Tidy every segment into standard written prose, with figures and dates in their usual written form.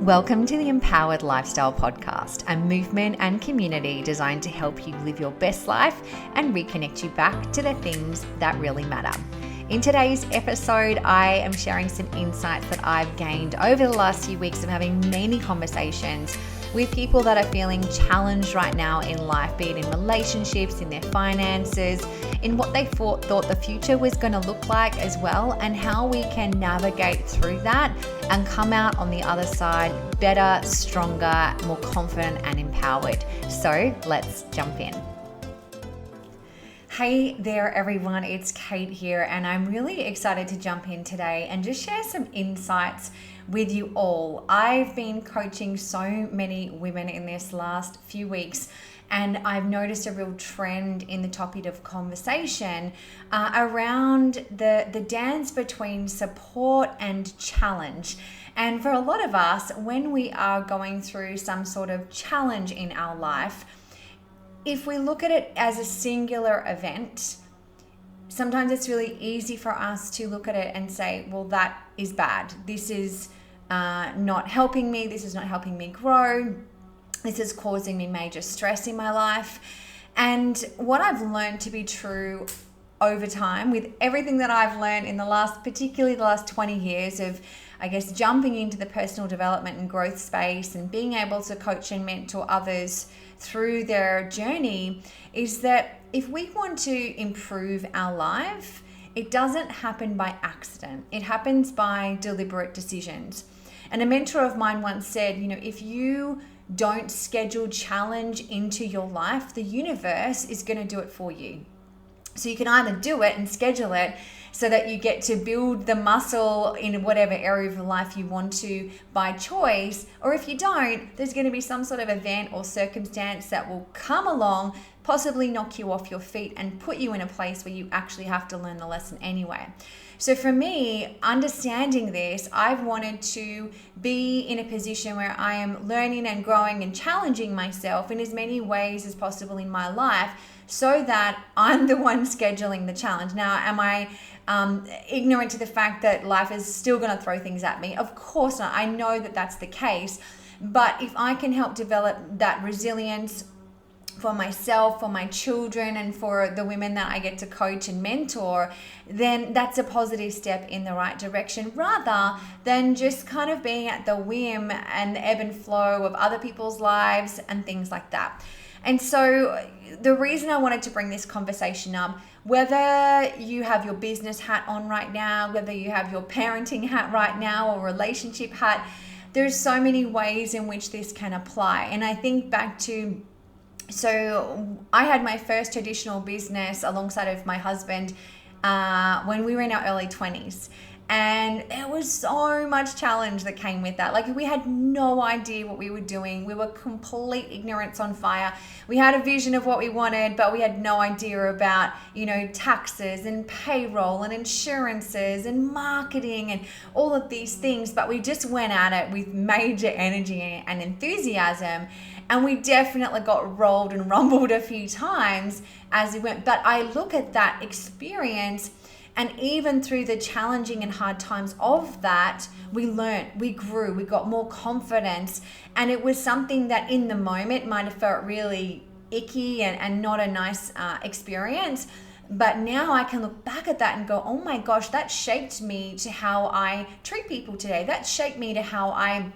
Welcome to the Empowered Lifestyle Podcast, a movement and community designed to help you live your best life and reconnect you back to the things that really matter. In today's episode, I am sharing some insights that I've gained over the last few weeks of having many conversations with people that are feeling challenged right now in life, be it in relationships, in their finances, in what they thought the future was going to look like as well, and how we can navigate through that and come out on the other side better, stronger, more confident and empowered. So let's jump in. Hey there everyone, it's Kate here, and I'm really excited to jump in today and just share some insights with you all. I've been coaching so many women in this last few weeks, and I've noticed a real trend in the topic of conversation around the dance between support and challenge. And for a lot of us, when we are going through some sort of challenge in our life, if we look at it as a singular event, sometimes it's really easy for us to look at it and say, well, that is bad. This is not helping me. This is not helping me grow. This is causing me major stress in my life. And what I've learned to be true over time with everything that I've learned in particularly the last 20 years of, I guess, jumping into the personal development and growth space and being able to coach and mentor others through their journey, is that if we want to improve our life, it doesn't happen by accident. It happens by deliberate decisions. And a mentor of mine once said, if you don't schedule challenge into your life, the universe is going to do it for you. So you can either do it and schedule it so that you get to build the muscle in whatever area of your life you want to by choice, or if you don't, there's going to be some sort of event or circumstance that will come along, possibly knock you off your feet and put you in a place where you actually have to learn the lesson anyway. So for me, understanding this, I've wanted to be in a position where I am learning and growing and challenging myself in as many ways as possible in my life, so that I'm the one scheduling the challenge. Now, am I ignorant to the fact that life is still going to throw things at me? Of course not. I know that that's the case. But if I can help develop that resilience for myself, for my children, and for the women that I get to coach and mentor, then that's a positive step in the right direction, rather than just kind of being at the whim and the ebb and flow of other people's lives and things like that. And so the reason I wanted to bring this conversation up, whether you have your business hat on right now, whether you have your parenting hat right now or relationship hat, there's so many ways in which this can apply. And I think back to, so I had my first traditional business alongside of my husband when we were in our early 20s. And there was so much challenge that came with that. Like, we had no idea what we were doing. We were complete ignorance on fire. We had a vision of what we wanted, but we had no idea about, taxes and payroll and insurances and marketing and all of these things. But we just went at it with major energy and enthusiasm. And we definitely got rolled and rumbled a few times as we went. But I look at that experience, and even through the challenging and hard times of that, we learned, we grew, we got more confidence. And it was something that in the moment might have felt really icky and not a nice experience. But now I can look back at that and go, oh my gosh, that shaped me to how I treat people today. That shaped me to how I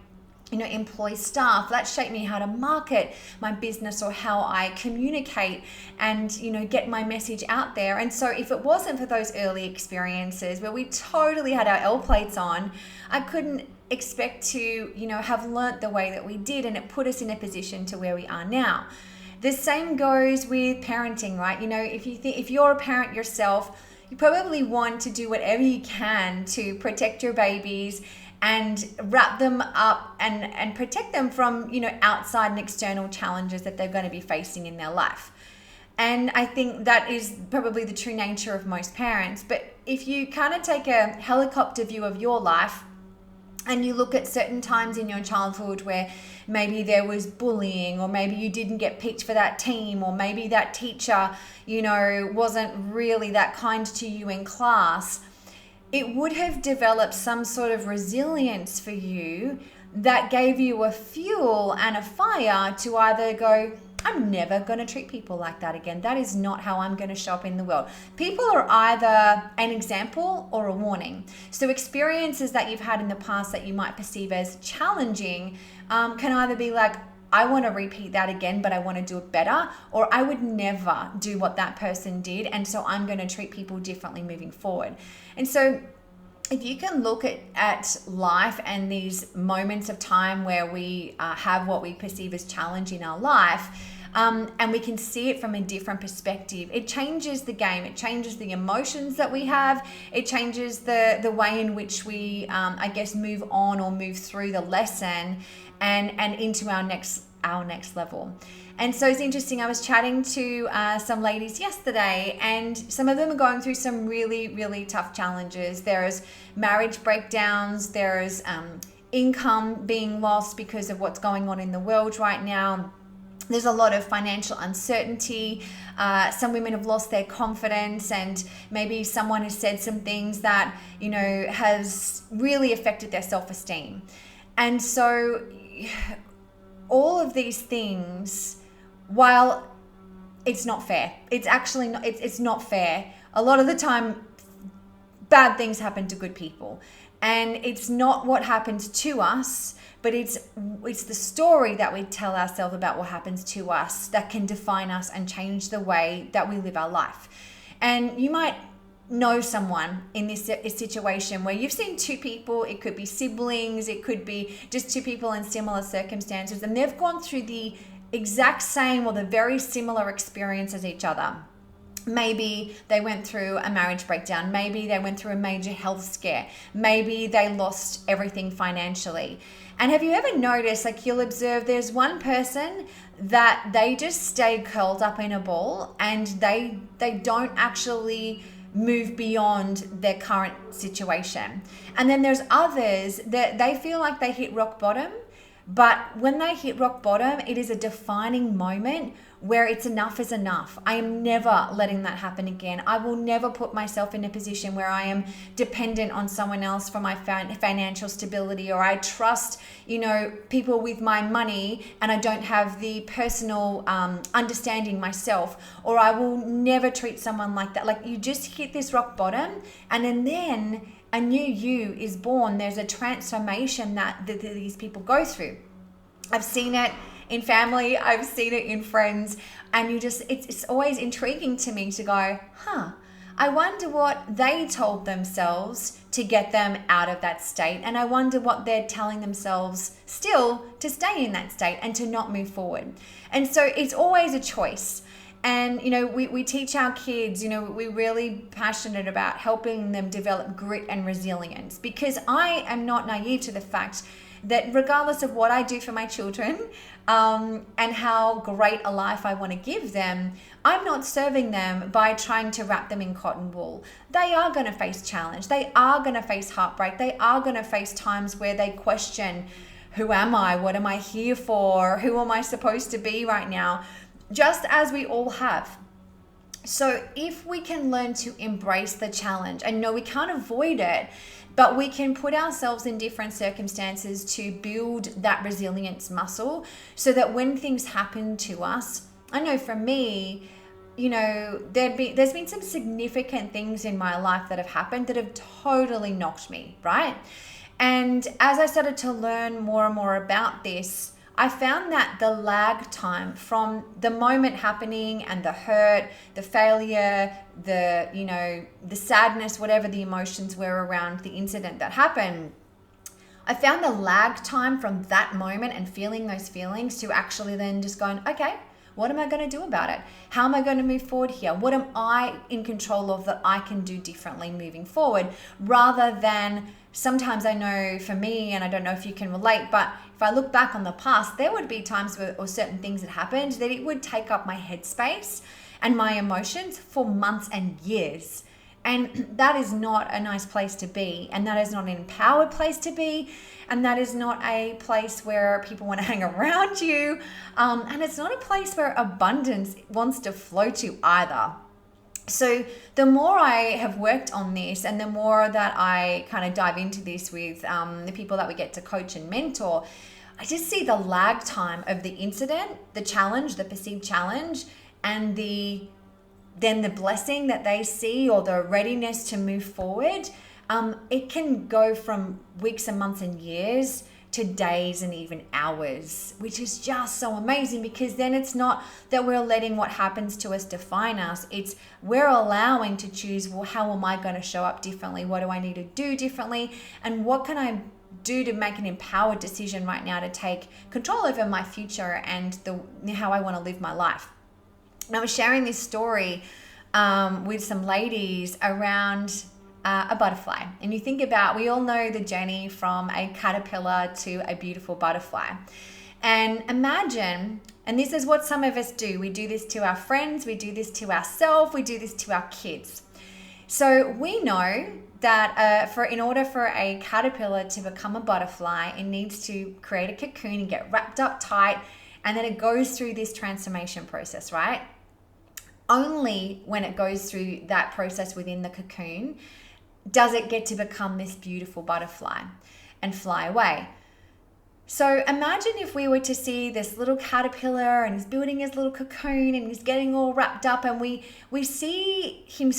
employ staff. That shaped me how to market my business or how I communicate and, get my message out there. And so if it wasn't for those early experiences where we totally had our L plates on, I couldn't expect to, have learnt the way that we did, and it put us in a position to where we are now. The same goes with parenting, right? If you're a parent yourself, you probably want to do whatever you can to protect your babies and wrap them up and protect them from, outside and external challenges that they're going to be facing in their life. And I think that is probably the true nature of most parents. But if you kind of take a helicopter view of your life and you look at certain times in your childhood where maybe there was bullying, or maybe you didn't get picked for that team, or maybe that teacher, wasn't really that kind to you in class, it would have developed some sort of resilience for you that gave you a fuel and a fire to either go, I'm never going to treat people like that again. That is not how I'm going to show up in the world. People are either an example or a warning. So experiences that you've had in the past that you might perceive as challenging can either be like, I want to repeat that again, but I want to do it better, or I would never do what that person did, and so I'm going to treat people differently moving forward. And so if you can look at life and these moments of time where we have what we perceive as challenge in our life, and we can see it from a different perspective, it changes the game. It changes the emotions that we have. It changes the way in which we, move on or move through the lesson and into our next level. And so it's interesting. I was chatting to some ladies yesterday, and some of them are going through some really, really tough challenges. There's marriage breakdowns. There's income being lost because of what's going on in the world right now. There's a lot of financial uncertainty. Some women have lost their confidence, and maybe someone has said some things that, has really affected their self-esteem. And so all of these things, while it's not fair, it's actually not, it's not fair. A lot of the time, bad things happen to good people. And it's not what happens to us, but it's the story that we tell ourselves about what happens to us that can define us and change the way that we live our life. And you might know someone in this situation where you've seen two people, it could be siblings, it could be just two people in similar circumstances, and they've gone through the exact same or the very similar experience as each other. Maybe they went through a marriage breakdown. Maybe they went through a major health scare. Maybe they lost everything financially. And have you ever noticed, like, you'll observe there's one person that they just stay curled up in a ball, and they don't actually move beyond their current situation. And then there's others that they feel like they hit rock bottom, but when they hit rock bottom, it is a defining moment where it's enough is enough. I am never letting that happen again. I will never put myself in a position where I am dependent on someone else for my financial stability, or I trust, people with my money and I don't have the personal understanding myself, or I will never treat someone like that. Like, you just hit this rock bottom, and then a new you is born. There's a transformation that these people go through. I've seen it in family, I've seen it in friends, and it's always intriguing to me to go, I wonder what they told themselves to get them out of that state, and I wonder what they're telling themselves still to stay in that state and to not move forward. And so it's always a choice. And, we teach our kids, we're really passionate about helping them develop grit and resilience, because I am not naive to the fact that regardless of what I do for my children and how great a life I want to give them, I'm not serving them by trying to wrap them in cotton wool. They are going to face challenge. They are going to face heartbreak. They are going to face times where they question, who am I? What am I here for? Who am I supposed to be right now? Just as we all have. So if we can learn to embrace the challenge, and no, we can't avoid it, but we can put ourselves in different circumstances to build that resilience muscle, so that when things happen to us, I know for me, there's been some significant things in my life that have happened that have totally knocked me, right? And as I started to learn more and more about this, I found that the lag time from the moment happening and the hurt, the failure, the sadness, whatever the emotions were around the incident that happened, I found the lag time from that moment and feeling those feelings to actually then just going, okay, what am I going to do about it? How am I going to move forward here? What am I in control of that I can do differently moving forward? Rather than, sometimes I know for me, and I don't know if you can relate, but if I look back on the past, there would be times where, or certain things that happened, that it would take up my headspace and my emotions for months and years. And that is not a nice place to be. And that is not an empowered place to be. And that is not a place where people want to hang around you. And it's not a place where abundance wants to flow to either. So the more I have worked on this and the more that I kind of dive into this with the people that we get to coach and mentor, I just see the lag time of the incident, the challenge, the perceived challenge, and then the blessing that they see or the readiness to move forward. It can go from weeks and months and years to days and even hours, which is just so amazing, because then it's not that we're letting what happens to us define us. It's we're allowing to choose, well, how am I going to show up differently? What do I need to do differently? And what can I do to make an empowered decision right now to take control over my future and how I want to live my life? And I was sharing this story with some ladies around a butterfly. And you think about, we all know the journey from a caterpillar to a beautiful butterfly. And imagine, and this is what some of us do. We do this to our friends, we do this to ourselves, we do this to our kids. So we know that in order for a caterpillar to become a butterfly, it needs to create a cocoon and get wrapped up tight, and then it goes through this transformation process, right? Only when it goes through that process within the cocoon does it get to become this beautiful butterfly and fly away. So imagine if we were to see this little caterpillar and he's building his little cocoon and he's getting all wrapped up, and we see him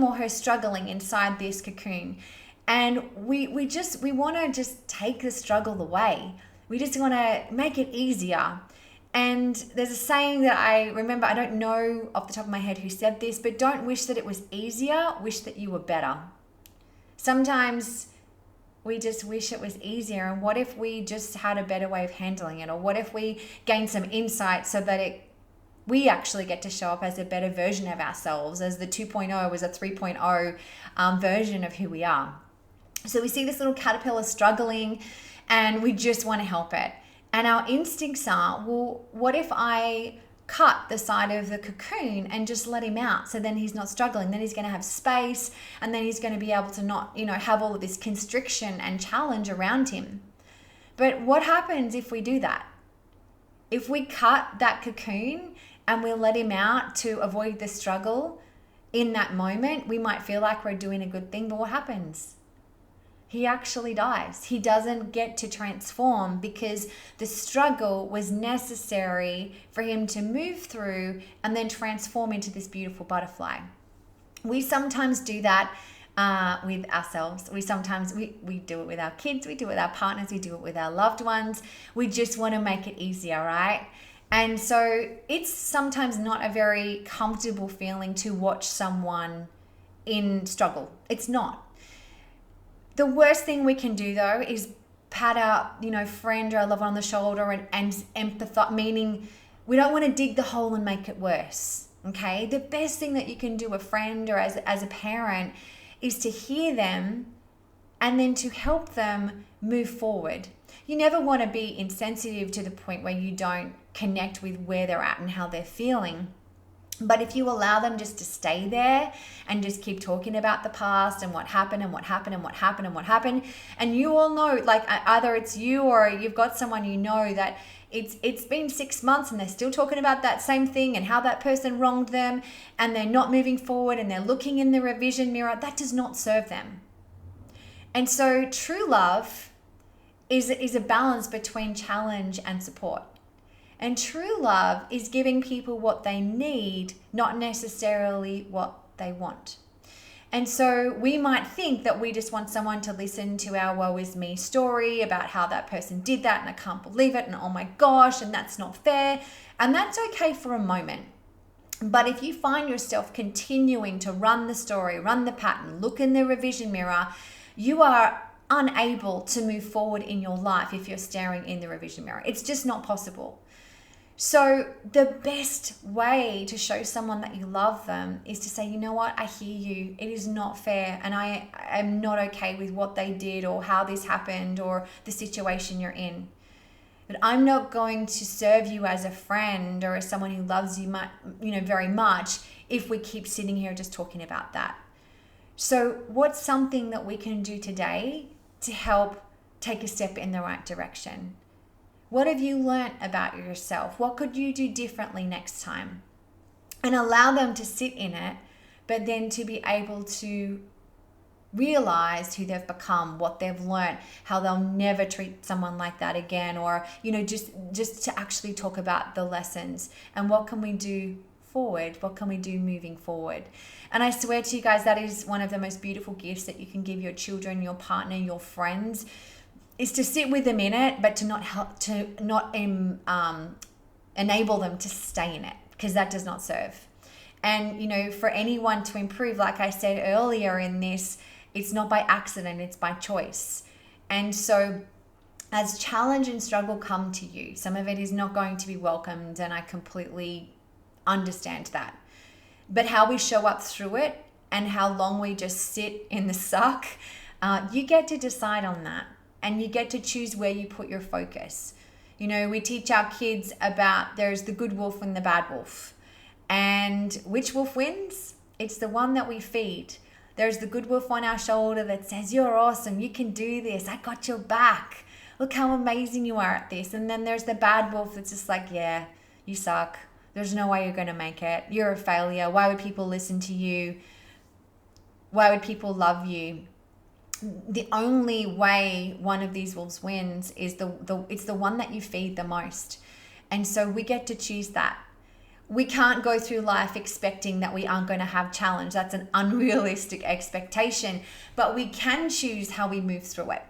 or her struggling inside this cocoon. And we want to just take the struggle away. We just want to make it easier. And there's a saying that I remember, I don't know off the top of my head who said this, but don't wish that it was easier, wish that you were better. Sometimes we just wish it was easier, and what if we just had a better way of handling it? Or what if we gained some insight so that we actually get to show up as a better version of ourselves, as the 2.0 was a 3.0 version of who we are. So we see this little caterpillar struggling and we just want to help it. And our instincts are, well, what if I cut the side of the cocoon and just let him out, so then he's not struggling, then he's going to have space, and then he's going to be able to not, have all of this constriction and challenge around him. But what happens if we do that? If we cut that cocoon and we let him out to avoid the struggle in that moment, we might feel like we're doing a good thing, but what happens? He actually dies. He doesn't get to transform because the struggle was necessary for him to move through and then transform into this beautiful butterfly. We sometimes do that with ourselves. We do it with our kids, we do it with our partners, we do it with our loved ones. We just want to make it easier, right? And so it's sometimes not a very comfortable feeling to watch someone in struggle. It's not. The worst thing we can do, though, is pat our, friend or our loved one on the shoulder and empathize, meaning we don't want to dig the hole and make it worse, okay? The best thing that you can do, a friend or as a parent, is to hear them and then to help them move forward. You never want to be insensitive to the point where you don't connect with where they're at and how they're feeling. But if you allow them just to stay there and just keep talking about the past and what happened and what happened and what happened and what happened, and you all know, like either it's you or you've got someone that it's been 6 months and they're still talking about that same thing and how that person wronged them, and they're not moving forward and they're looking in the revision mirror, that does not serve them. And so true love is a balance between challenge and support. And true love is giving people what they need, not necessarily what they want. And so we might think that we just want someone to listen to our woe is me story about how that person did that and I can't believe it and oh my gosh and that's not fair. And that's okay for a moment. But if you find yourself continuing to run the story, run the pattern, look in the revision mirror, you are unable to move forward in your life if you're staring in the revision mirror. It's just not possible. So the best way to show someone that you love them is to say, you know what, I hear you. It is not fair and I am not okay with what they did or how this happened or the situation you're in. But I'm not going to serve you as a friend or as someone who loves you very much if we keep sitting here just talking about that. So what's something that we can do today to help take a step in the right direction? What have you learnt about yourself? What could you do differently next time? and allow them to sit in it, but then to be able to realize who they've become, what they've learned, how they'll never treat someone like that again, or just to actually talk about the lessons and what can we do forward, what can we do moving forward. And I swear to you guys, that is one of the most beautiful gifts that you can give your children, your partner, your friends, is to sit with them in it, but to not enable them to stay in it, because that does not serve. And for anyone to improve, like I said earlier in this, it's not by accident, it's by choice. And so as challenge and struggle come to you, some of it is not going to be welcomed, and I completely understand that. But how we show up through it and how long we just sit in the suck, you get to decide on that, and you get to choose where you put your focus. We teach our kids about there's the good wolf and the bad wolf. And which wolf wins? It's the one that we feed. There's the good wolf on our shoulder that says, you're awesome, you can do this, I got your back. Look how amazing you are at this. And then there's the bad wolf that's just like, yeah, you suck. There's no way you're going to make it. You're a failure. Why would people listen to you? Why would people love you? The only way one of these wolves wins is it's the one that you feed the most. And so we get to choose that. We can't go through life expecting that we aren't going to have challenge. That's an unrealistic expectation, but we can choose how we move through it.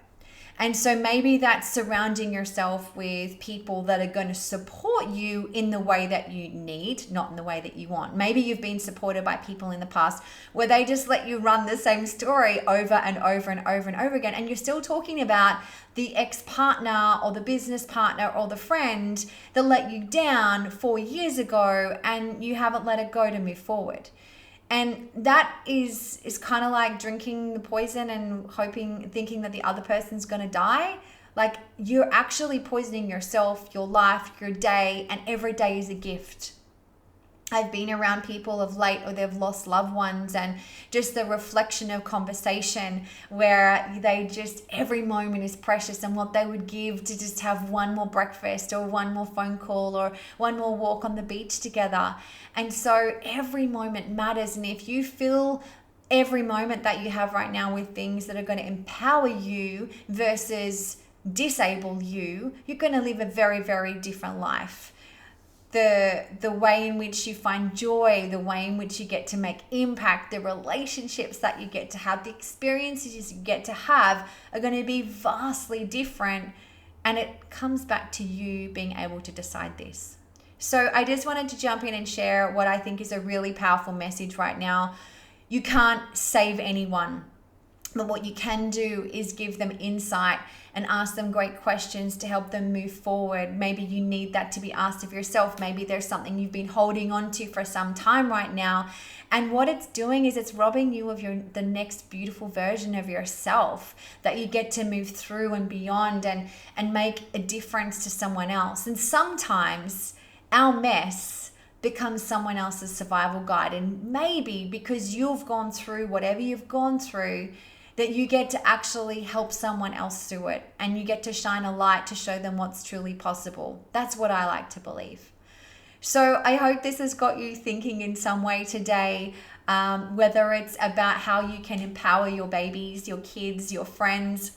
And so maybe that's surrounding yourself with people that are going to support you in the way that you need, not in the way that you want. Maybe you've been supported by people in the past where they just let you run the same story over and over and over and over again. And you're still talking about the ex-partner or the business partner or the friend that let you down 4 years ago, and you haven't let it go to move forward. And that is kind of like drinking the poison and thinking that the other person's going to die. Like, you're actually poisoning yourself, your life, your day, and every day is a gift. I've been around people of late, or they've lost loved ones, and just the reflection of conversation where they just, every moment is precious, and what they would give to just have one more breakfast or one more phone call or one more walk on the beach together. And so every moment matters. And if you fill every moment that you have right now with things that are going to empower you versus disable you, you're going to live a very, very different life. The way in which you find joy, the way in which you get to make impact, the relationships that you get to have, the experiences you get to have are going to be vastly different. And it comes back to you being able to decide this. So I just wanted to jump in and share what I think is a really powerful message right now. You can't save anyone, but what you can do is give them insight and ask them great questions to help them move forward. Maybe you need that to be asked of yourself. Maybe there's something you've been holding on to for some time right now. And what it's doing is it's robbing you of the next beautiful version of yourself that you get to move through and beyond and make a difference to someone else. And sometimes our mess becomes someone else's survival guide. And maybe because you've gone through whatever you've gone through, that you get to actually help someone else through it, and you get to shine a light to show them what's truly possible. That's what I like to believe. So I hope this has got you thinking in some way today, whether it's about how you can empower your babies, your kids, your friends,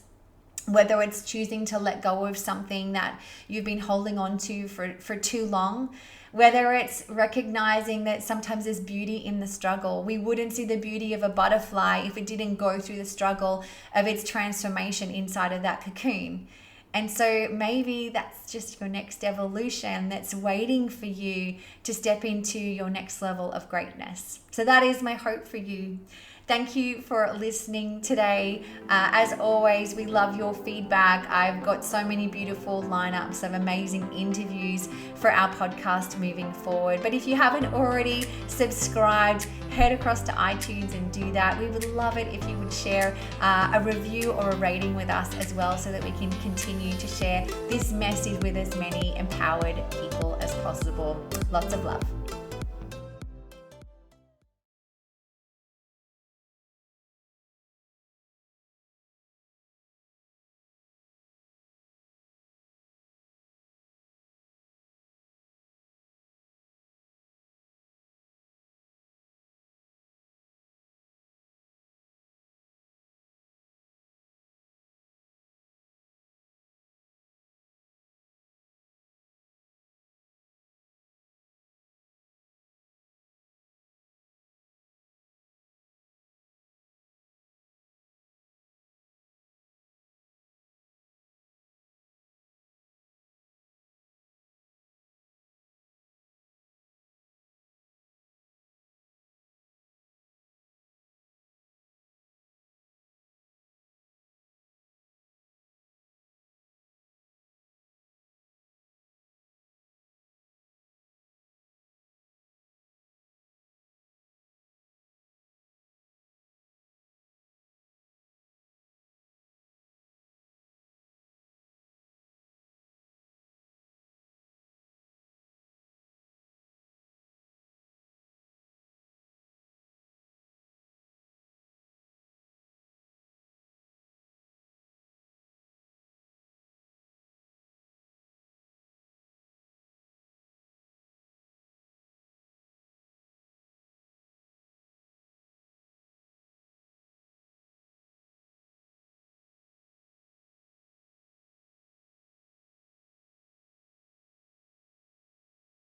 whether it's choosing to let go of something that you've been holding on to for too long, whether it's recognizing that sometimes there's beauty in the struggle. We wouldn't see the beauty of a butterfly if it didn't go through the struggle of its transformation inside of that cocoon. And so maybe that's just your next evolution that's waiting for you to step into your next level of greatness. So that is my hope for you. Thank you for listening today. As always, we love your feedback. I've got so many beautiful lineups of amazing interviews for our podcast moving forward. But if you haven't already subscribed, head across to iTunes and do that. We would love it if you would share a review or a rating with us as well, so that we can continue to share this message with as many empowered people as possible. Lots of love.